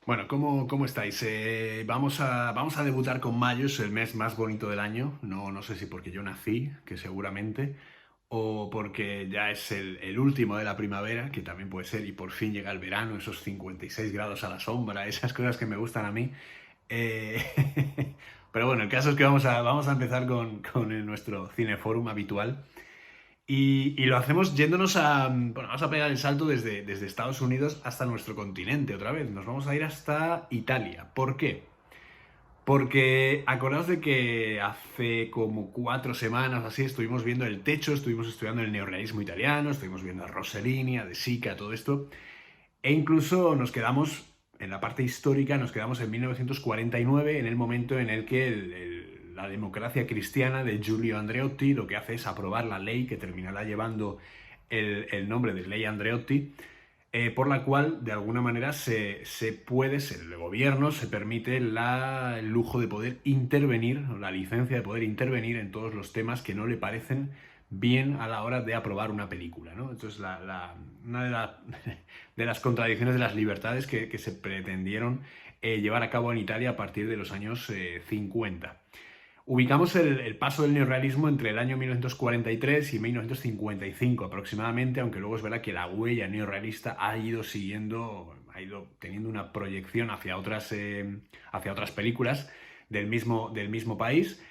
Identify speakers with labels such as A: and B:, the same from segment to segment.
A: Bueno, ¿cómo estáis? Vamos a debutar con mayo, es el mes más bonito del año. No sé si porque yo nací, que seguramente, o porque ya es el último de la primavera, que también puede ser, y por fin llega el verano, esos 56 grados a la sombra, esas cosas que me gustan a mí. Eh, Pero bueno, el caso es que vamos a empezar con nuestro cineforum habitual. Y lo hacemos yéndonos bueno, vamos a pegar el salto desde Estados Unidos hasta nuestro continente otra vez. Nos vamos a ir hasta Italia. ¿Por qué? Porque acordaos de que hace como 4 semanas así estuvimos viendo El Techo, estuvimos estudiando el neorrealismo italiano, estuvimos viendo a Rossellini, a De Sica, todo esto. E incluso nos quedamos, en la parte histórica, nos quedamos en 1949, en el momento en el que la democracia cristiana de Giulio Andreotti lo que hace es aprobar la ley que terminará llevando el nombre de Ley Andreotti, por la cual de alguna manera el gobierno se permite el lujo de poder intervenir, o la licencia de poder intervenir en todos los temas que no le parecen bien a la hora de aprobar una película, ¿no? Entonces, una de las contradicciones de las libertades que se pretendieron llevar a cabo en Italia a partir de los años 50. Ubicamos el paso del neorrealismo entre el año 1943 y 1955 aproximadamente, aunque luego es verdad que la huella neorrealista ha ido teniendo una proyección hacia otras películas del mismo país.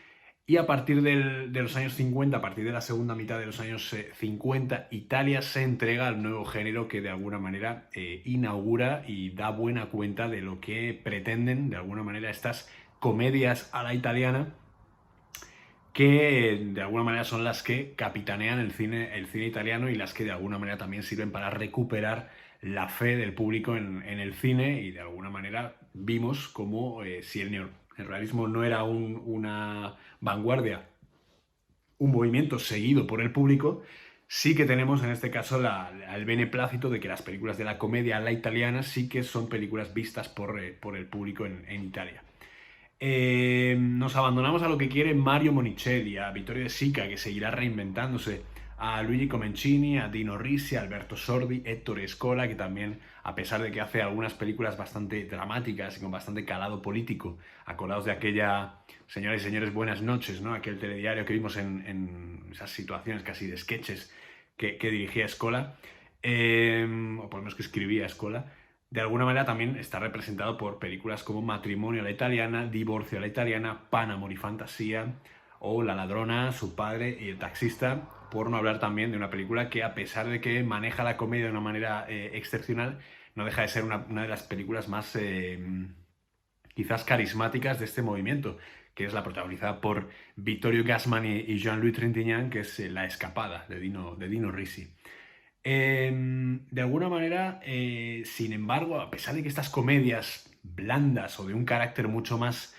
A: Y a partir de los años 50, a partir de la segunda mitad de los años 50, Italia se entrega al nuevo género que de alguna manera inaugura y da buena cuenta de lo que pretenden de alguna manera estas comedias a la italiana, que de alguna manera son las que capitanean el cine italiano y las que de alguna manera también sirven para recuperar la fe del público en el cine. Y de alguna manera vimos como si el realismo no era una vanguardia, un movimiento seguido por el público, sí que tenemos en este caso el beneplácito de que las películas de la comedia a la italiana sí que son películas vistas por el público en Italia. Nos abandonamos a lo que quiere Mario Monicelli, a Vittorio De Sica, que seguirá reinventándose, a Luigi Comencini, a Dino Risi, a Alberto Sordi, Ettore Scola, que también, a pesar de que hace algunas películas bastante dramáticas y con bastante calado político, acordados de aquella Señoras y señores, buenas noches, ¿no? Aquel telediario que vimos en esas situaciones casi de sketches que dirigía Scola, o por lo menos que escribía Scola. De alguna manera también está representado por películas como Matrimonio a la italiana, Divorcio a la italiana, Pan, Amor y Fantasía, o La ladrona, su padre y el taxista, por no hablar también de una película que, a pesar de que maneja la comedia de una manera excepcional, no deja de ser una de las películas más quizás carismáticas de este movimiento, que es la protagonizada por Vittorio Gassman y Jean-Louis Trintignant, que es La escapada de Dino Risi. De alguna manera, sin embargo, a pesar de que estas comedias blandas o de un carácter mucho menos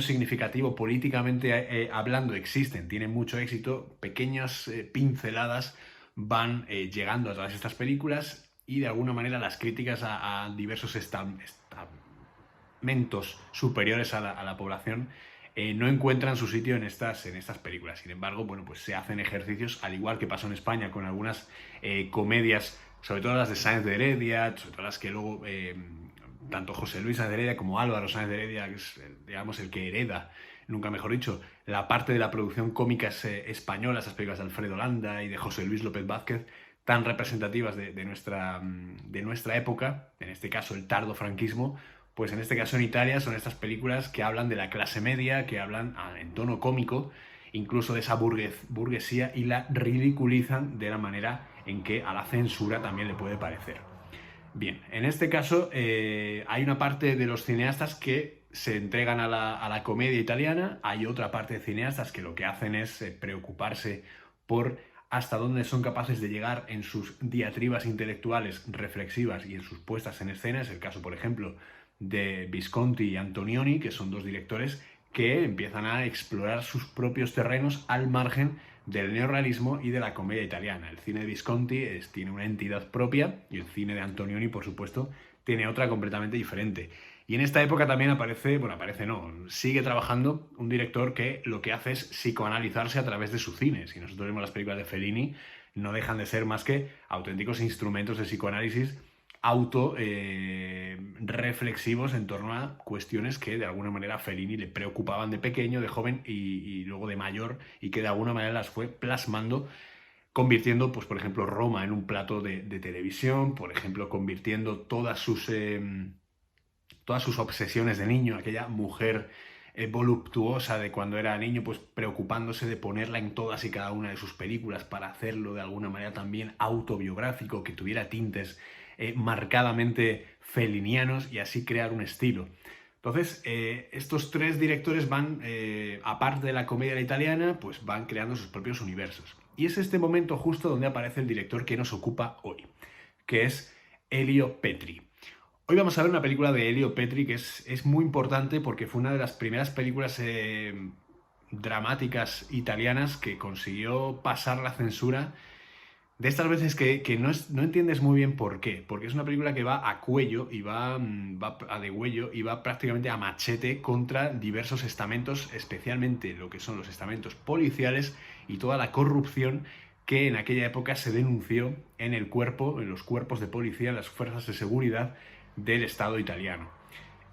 A: significativo políticamente hablando existen, tienen mucho éxito, pequeñas pinceladas van llegando a todas estas películas, y de alguna manera las críticas a diversos estamentos superiores a la población no encuentran su sitio en estas películas. Sin embargo, bueno, pues se hacen ejercicios, al igual que pasó en España con algunas comedias, sobre todo las de Sáenz de Heredia, sobre todo las que luego tanto José Luis Sáenz de Heredia como Álvaro Sáenz de Heredia, que es, digamos, el que hereda, nunca mejor dicho, la parte de la producción cómica española, esas películas de Alfredo Landa y de José Luis López Vázquez, tan representativas de nuestra época, en este caso el tardo franquismo. Pues en este caso en Italia son estas películas que hablan de la clase media, que hablan en tono cómico, incluso de esa burguesía, y la ridiculizan de la manera en que a la censura también le puede parecer. Bien, en este caso hay una parte de los cineastas que se entregan a la comedia italiana, hay otra parte de cineastas que lo que hacen es preocuparse por hasta dónde son capaces de llegar en sus diatribas intelectuales reflexivas y en sus puestas en escena. Es el caso, por ejemplo, de Visconti y Antonioni, que son dos directores que empiezan a explorar sus propios terrenos al margen del neorrealismo y de la comedia italiana. El cine de Visconti tiene una entidad propia, y el cine de Antonioni, por supuesto, tiene otra completamente diferente. Y en esta época también sigue trabajando un director que lo que hace es psicoanalizarse a través de su cine. Si nosotros vemos las películas de Fellini, no dejan de ser más que auténticos instrumentos de psicoanálisis reflexivos en torno a cuestiones que de alguna manera a Fellini le preocupaban de pequeño, de joven y luego de mayor, y que de alguna manera las fue plasmando, convirtiendo, pues, por ejemplo, Roma en un plato de televisión, por ejemplo, convirtiendo todas sus obsesiones de niño, aquella mujer voluptuosa de cuando era niño, pues preocupándose de ponerla en todas y cada una de sus películas para hacerlo de alguna manera también autobiográfico, que tuviera tintes marcadamente felinianos y así crear un estilo. Entonces, estos tres directores van, aparte de la comedia italiana, pues van creando sus propios universos. Y es este momento justo donde aparece el director que nos ocupa hoy, que es Elio Petri. Hoy vamos a ver una película de Elio Petri que es muy importante porque fue una de las primeras películas dramáticas italianas que consiguió pasar la censura. De estas veces que no entiendes muy bien por qué, porque es una película que va a cuello y va a degüello y va prácticamente a machete contra diversos estamentos, especialmente lo que son los estamentos policiales y toda la corrupción que en aquella época se denunció en los cuerpos de policía, en las fuerzas de seguridad del Estado italiano.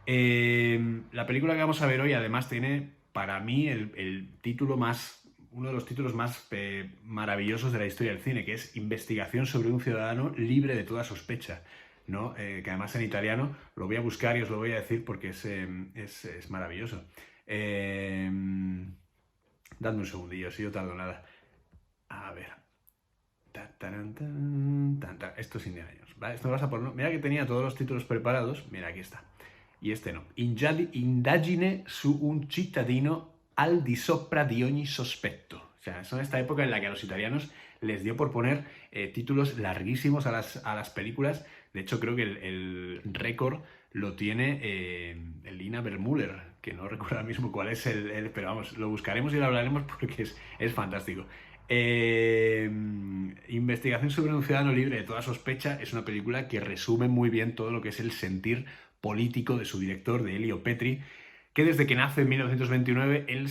A: La película que vamos a ver hoy además tiene para mí uno de los títulos más maravillosos de la historia del cine, que es Investigación sobre un ciudadano libre de toda sospecha, ¿no? Que además en italiano lo voy a buscar y os lo voy a decir porque es maravilloso. Dadme un segundillo, si yo tardo nada. A ver. Esto es Indiana Jones, ¿vale? Esto vas a poner. Mira que tenía todos los títulos preparados. Mira, aquí está. Y este no. Indagine su un cittadino al di sopra di ogni sospetto. O sea, son esta época en la que a los italianos les dio por poner títulos larguísimos a las películas. De hecho, creo que el récord lo tiene Lina Vermüller, que no recuerdo ahora mismo cuál es pero vamos, lo buscaremos y lo hablaremos porque es fantástico. Investigación sobre un ciudadano libre de toda sospecha es una película que resume muy bien todo lo que es el sentir político de su director, de Elio Petri, que desde que nace en 1929, él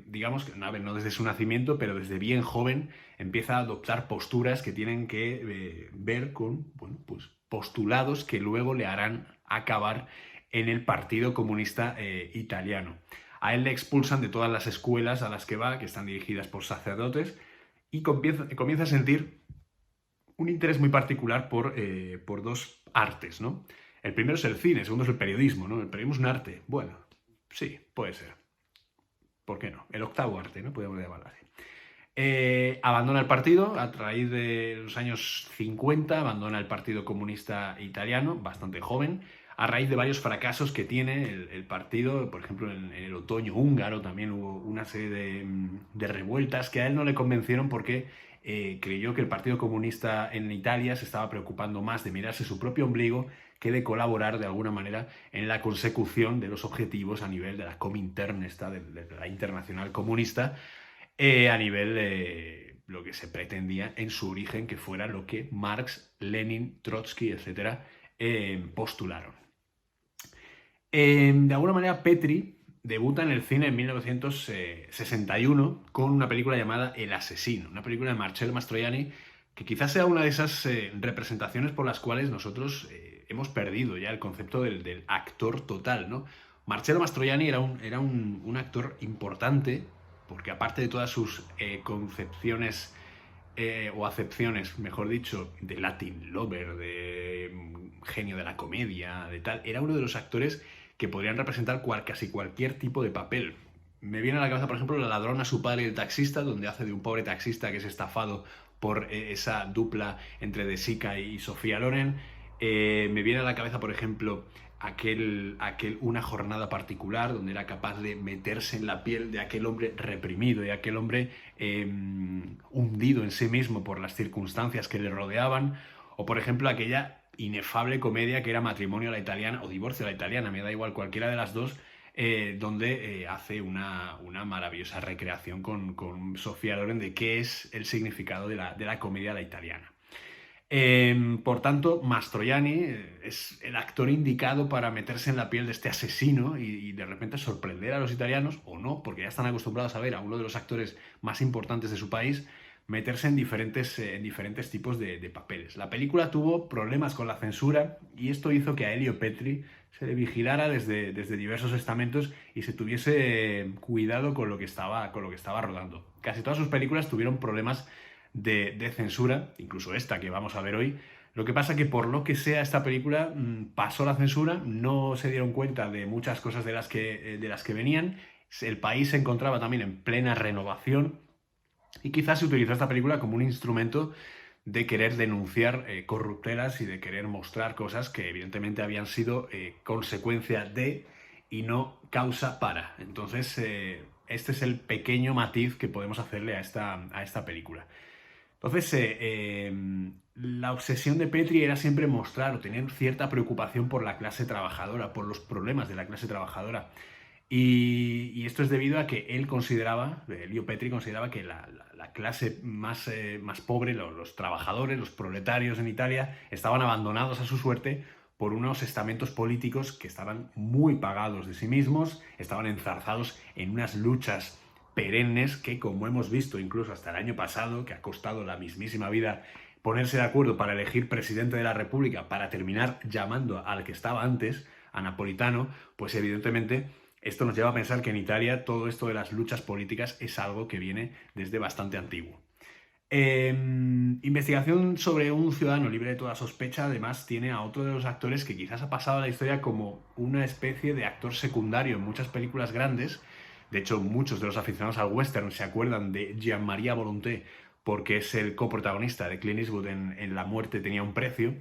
A: digamos, a ver, no desde su nacimiento, pero desde bien joven, empieza a adoptar posturas que tienen que ver con, bueno, pues postulados que luego le harán acabar en el Partido Comunista Italiano. A él le expulsan de todas las escuelas a las que va, que están dirigidas por sacerdotes, y comienza a sentir un interés muy particular por dos artes, ¿no? El primero es el cine, el segundo es el periodismo, ¿no? El periodismo es un arte. Bueno, sí, puede ser. ¿Por qué no? El octavo arte, ¿no? Podemos llamarlo así. Abandona el partido a raíz de los años 50, abandona el Partido Comunista Italiano, bastante joven, a raíz de varios fracasos que tiene el partido. Por ejemplo, en el otoño húngaro también hubo una serie de revueltas que a él no le convencieron porque creyó que el Partido Comunista en Italia se estaba preocupando más de mirarse su propio ombligo que de colaborar de alguna manera en la consecución de los objetivos a nivel de la Comintern, de la Internacional Comunista, a nivel de lo que se pretendía en su origen que fuera lo que Marx, Lenin, Trotsky, etcétera, postularon. De alguna manera, Petri debuta en el cine en 1961 con una película llamada El asesino, una película de Marcello Mastroianni que quizás sea una de esas representaciones por las cuales nosotros hemos perdido ya el concepto del actor total, ¿no? Marcello Mastroianni era un actor importante porque aparte de todas sus concepciones o acepciones, mejor dicho, de Latin Lover, de genio de la comedia, de tal, era uno de los actores que podrían representar casi cualquier tipo de papel. Me viene a la cabeza, por ejemplo, La ladrona, su padre y el taxista, donde hace de un pobre taxista que es estafado por esa dupla entre De Sica y Sofía Loren. Me viene a la cabeza, por ejemplo, una jornada particular, donde era capaz de meterse en la piel de aquel hombre reprimido, de aquel hombre hundido en sí mismo por las circunstancias que le rodeaban. O, por ejemplo, aquella inefable comedia que era Matrimonio a la italiana o Divorcio a la italiana, me da igual cualquiera de las dos, donde hace una maravillosa recreación con Sofía Loren de qué es el significado de la comedia a la italiana. Por tanto, Mastroianni es el actor indicado para meterse en la piel de este asesino y de repente sorprender a los italianos, o no, porque ya están acostumbrados a ver a uno de los actores más importantes de su país, meterse en diferentes tipos de papeles. La película tuvo problemas con la censura y esto hizo que a Elio Petri se le vigilara desde diversos estamentos y se tuviese cuidado con lo que estaba rodando. Casi todas sus películas tuvieron problemas de censura, incluso esta que vamos a ver hoy. Lo que pasa que por lo que sea esta película pasó la censura, no se dieron cuenta de muchas cosas de las que venían. El país se encontraba también en plena renovación y quizás se utilizó esta película como un instrumento de querer denunciar corruptelas y de querer mostrar cosas que evidentemente habían sido consecuencia de y no causa para. Entonces, este es el pequeño matiz que podemos hacerle a esta película. Entonces, la obsesión de Petri era siempre mostrar o tener cierta preocupación por la clase trabajadora, por los problemas de la clase trabajadora. Y esto es debido a que él consideraba, Elio Petri consideraba que la clase más pobre, los trabajadores, los proletarios en Italia, estaban abandonados a su suerte por unos estamentos políticos que estaban muy pagados de sí mismos, estaban enzarzados en unas luchas perennes que, como hemos visto incluso hasta el año pasado, que ha costado la mismísima vida ponerse de acuerdo para elegir presidente de la República, para terminar llamando al que estaba antes, a Napolitano, pues evidentemente esto nos lleva a pensar que en Italia todo esto de las luchas políticas es algo que viene desde bastante antiguo. Investigación sobre un ciudadano libre de toda sospecha, además tiene a otro de los actores que quizás ha pasado a la historia como una especie de actor secundario en muchas películas grandes. De hecho, muchos de los aficionados al western se acuerdan de Gianmaria Volonté porque es el coprotagonista de Clint Eastwood en La muerte tenía un precio.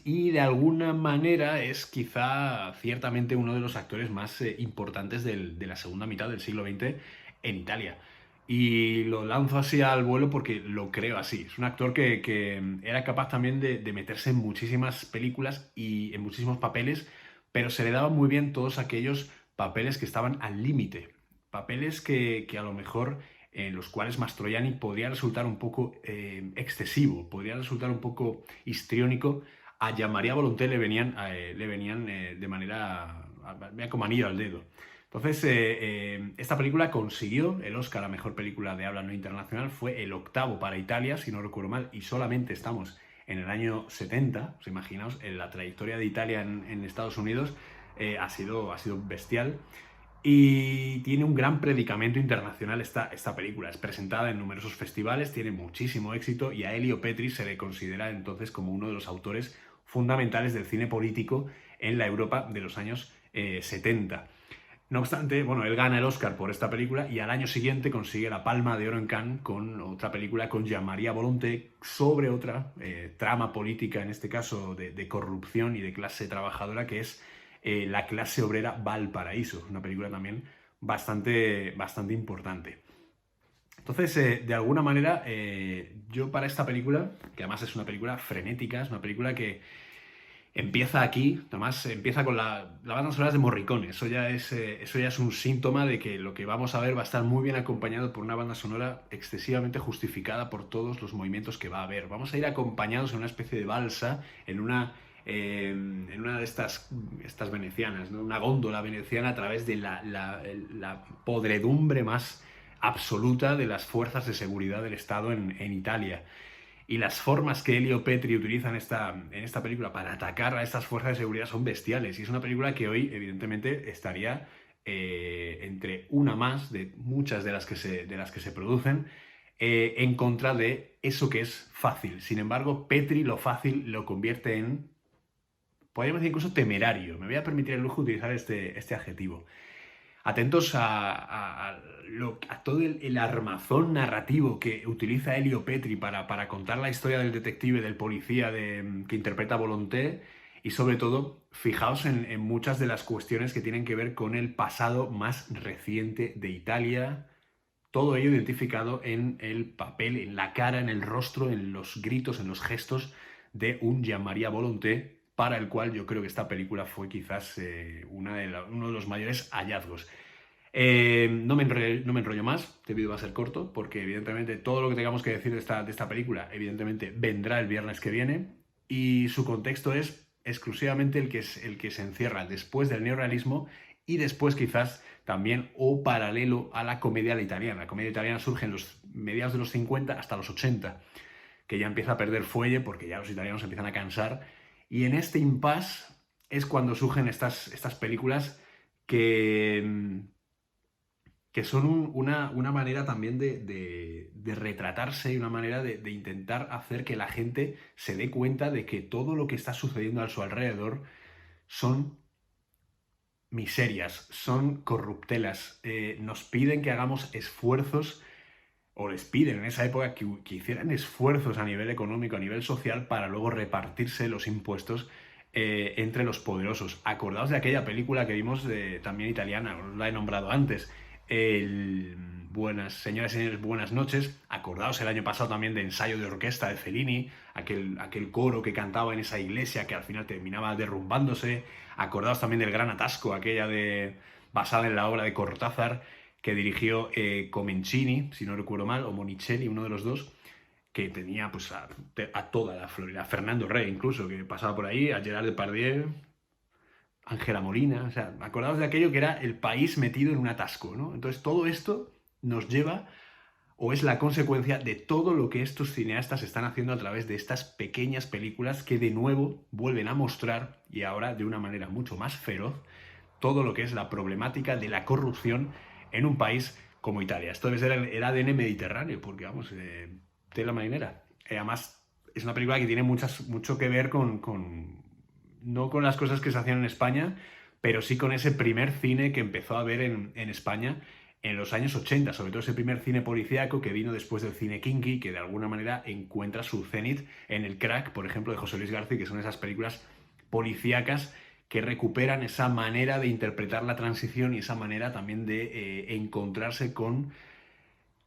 A: Y de alguna manera es quizá ciertamente uno de los actores más importantes de la segunda mitad del siglo XX en Italia. Y lo lanzo así al vuelo porque lo creo así. Es un actor que era capaz también de meterse en muchísimas películas y en muchísimos papeles, pero se le daban muy bien todos aquellos papeles que estaban al límite. Papeles que a lo mejor en los cuales Mastroianni podría resultar un poco excesivo, podría resultar un poco histriónico. A Gianmaria Volonté le venían de manera como anillo al dedo. Entonces, esta película consiguió el Oscar a Mejor Película de Habla No Internacional, fue el octavo para Italia, si no recuerdo mal, y solamente estamos en el año 70, os imaginaos, en la trayectoria de Italia en Estados Unidos ha sido bestial. Y tiene un gran predicamento internacional esta película. Es presentada en numerosos festivales, tiene muchísimo éxito y a Elio Petri se le considera entonces como uno de los autores fundamentales del cine político en la Europa de los años 70. No obstante, bueno, él gana el Oscar por esta película y al año siguiente consigue la Palma de Oro en Cannes con otra película con Gianmaria Volonté sobre otra trama política, en este caso de corrupción y de clase trabajadora, que es La clase obrera Valparaíso, una película también bastante importante. Entonces, de alguna manera, yo para esta película, que además es una película frenética, es una película que empieza aquí, además empieza con la banda sonora de Morricone, eso ya es un síntoma de que lo que vamos a ver va a estar muy bien acompañado por una banda sonora excesivamente justificada por todos los movimientos que va a haber. Vamos a ir acompañados en una especie de balsa, en una de estas venecianas, ¿no? Una góndola veneciana a través de la podredumbre más absoluta de las fuerzas de seguridad del Estado en Italia. Y las formas que Elio Petri utiliza en esta película para atacar a estas fuerzas de seguridad son bestiales. Y es una película que hoy, evidentemente, estaría entre una más de muchas de las que se producen en contra de eso que es fácil. Sin embargo, Petri lo fácil lo convierte en, podríamos decir incluso temerario. Me voy a permitir el lujo de utilizar este adjetivo. Atentos a todo el armazón narrativo que utiliza Elio Petri para contar la historia del detective, del policía que interpreta Volonté, y sobre todo, fijaos en muchas de las cuestiones que tienen que ver con el pasado más reciente de Italia, todo ello identificado en el papel, en la cara, en el rostro, en los gritos, en los gestos de un Gianmaria Volonté, para el cual yo creo que esta película fue quizás uno de los mayores hallazgos. No me enrollo más, este vídeo va a ser corto, porque evidentemente todo lo que tengamos que decir de esta película, evidentemente vendrá el viernes que viene, y su contexto es exclusivamente el que se encierra después del neorrealismo y después quizás también o paralelo a la comedia a la italiana. La comedia italiana surge en los mediados de los 50 hasta los 80, que ya empieza a perder fuelle porque ya los italianos empiezan a cansar, y en este impasse es cuando surgen estas películas que, que son una manera también de retratarse y una manera de intentar hacer que la gente se dé cuenta de que todo lo que está sucediendo a su alrededor son miserias, son corruptelas. Nos piden que hagamos esfuerzos, o les piden en esa época que hicieran esfuerzos a nivel económico, a nivel social, para luego repartirse los impuestos entre los poderosos. Acordaos de aquella película que vimos también italiana, os la he nombrado antes, señoras y señores, buenas noches. Acordaos el año pasado también de Ensayo de Orquesta de Fellini, aquel coro que cantaba en esa iglesia que al final terminaba derrumbándose. Acordaos también del Gran Atasco, basada en la obra de Cortázar, que dirigió Comencini, si no recuerdo mal, o Monicelli, uno de los dos, que tenía pues a toda la Florida, a Fernando Rey incluso, que pasaba por ahí, a Gerard Depardieu, Ángela Molina, o sea, acordaos de aquello que era el país metido en un atasco, ¿no? Entonces todo esto nos lleva, o es la consecuencia de todo lo que estos cineastas están haciendo a través de estas pequeñas películas que de nuevo vuelven a mostrar, y ahora de una manera mucho más feroz, todo lo que es la problemática de la corrupción en un país como Italia. Esto debe ser el ADN mediterráneo, porque vamos, de la marinera. Además, es una película que tiene mucho que ver no con las cosas que se hacían en España, pero sí con ese primer cine que empezó a ver en España en los años 80, sobre todo ese primer cine policíaco que vino después del cine kinky, que de alguna manera encuentra su cenit en El Crack, por ejemplo, de José Luis García, que son esas películas policíacas que recuperan esa manera de interpretar la transición y esa manera también de encontrarse con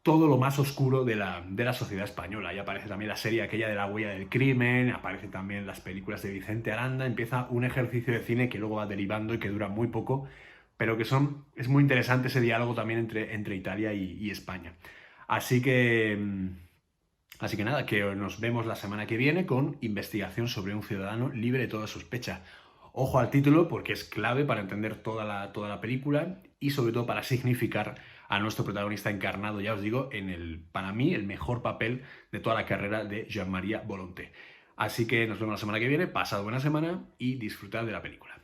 A: todo lo más oscuro de la sociedad española. Y aparece también la serie aquella de La huella del crimen, aparece también las películas de Vicente Aranda, empieza un ejercicio de cine que luego va derivando y que dura muy poco, pero es muy interesante ese diálogo también entre Italia y España. Así que, así que nada, que nos vemos la semana que viene con Investigación sobre un ciudadano libre de toda sospecha. Ojo al título porque es clave para entender toda la película y sobre todo para significar a nuestro protagonista encarnado, ya os digo, para mí, el mejor papel de toda la carrera de Jean-Marie Volonté. Así que nos vemos la semana que viene, pasad buena semana y disfrutad de la película.